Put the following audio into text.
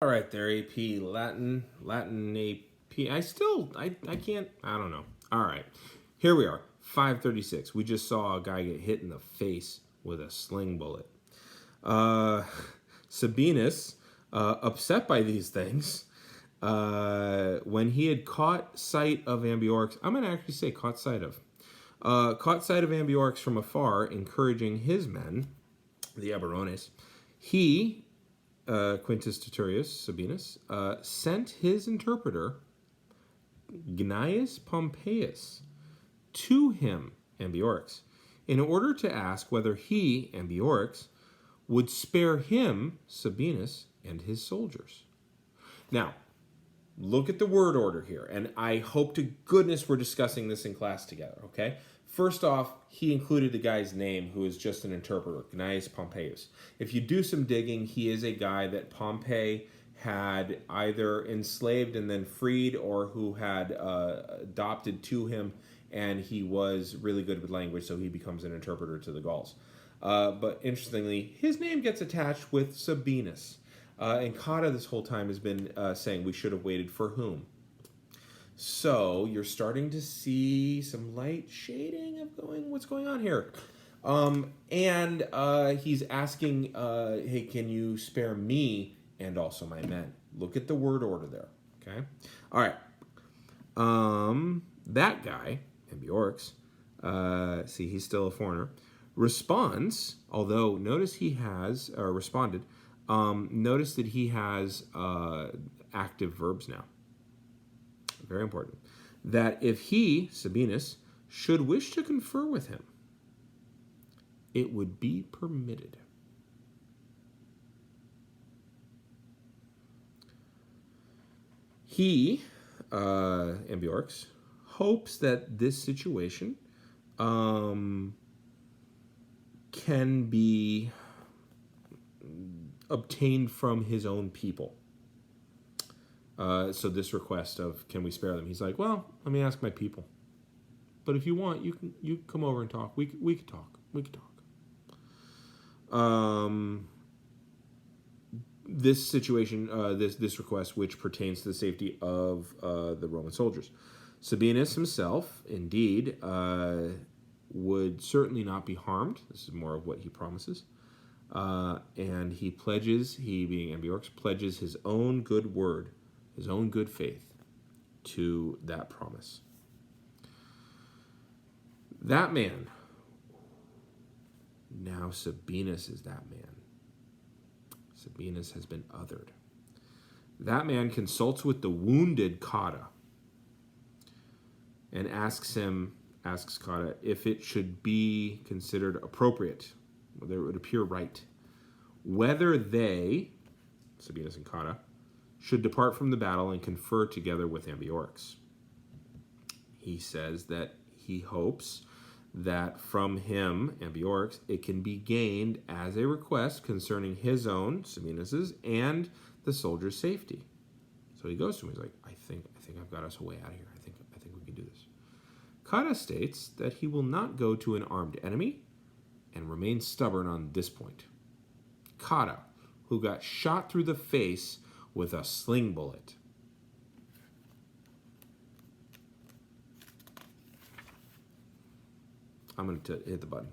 right there, AP Latin AP. I can't. I don't know. All right, here we are. 536. We just saw a guy get hit in the face with a sling bullet. Sabinus, upset by these things, when he had caught sight of Ambiorix, I'm going to actually say caught sight of Ambiorix from afar, encouraging his men, the Eburones, he, Quintus Titurius Sabinus, sent his interpreter, Gnaeus Pompeius, to him, Ambiorix, in order to ask whether he, Ambiorix, would spare him, Sabinus, and his soldiers. Now, look at the word order here, and I hope to goodness we're discussing this in class together, okay? First off, he included the guy's name, who is just an interpreter, Gnaeus Pompeius. If you do some digging, he is a guy that Pompey had either enslaved and then freed, or who had adopted to him, and he was really good with language, so he becomes an interpreter to the Gauls. But interestingly, his name gets attached with Sabinus. And Cotta this whole time has been saying we should have waited for whom. So you're starting to see some light shading of what's going on here. And he's asking, hey, can you spare me and also my men? Look at the word order there, okay? All right. That guy, Ambiorix, see, he's still a foreigner, responds, although notice he has, responded, notice that he has active verbs now. Very important. That if he, Sabinus, should wish to confer with him, it would be permitted. He, Ambiorix, hopes that this situation can be obtained from his own people. So this request of, can we spare them? He's like, well, let me ask my people. But if you want, you come over and talk. We could talk. We could talk. This situation, this request, which pertains to the safety of the Roman soldiers. Sabinus himself, indeed, would certainly not be harmed. This is more of what he promises. And he pledges, he being Ambiorix, pledges his own good word, his own good faith to that promise. That man, now Sabinus is that man. Sabinus has been othered. That man consults with the wounded Cotta and asks Cotta if it should be considered appropriate, whether it would appear right, whether they, Sabinus and Cotta, should depart from the battle and confer together with Ambiorix. He says that he hopes that from him, Ambiorix, it can be gained as a request concerning his own, Sabinus's, and the soldiers' safety. So he goes to him, he's like, I think I've got us a way out of here. I think we can do this. Cotta states that he will not go to an armed enemy and remains stubborn on this point. Cotta, who got shot through the face with a sling bullet. I'm going to hit the button.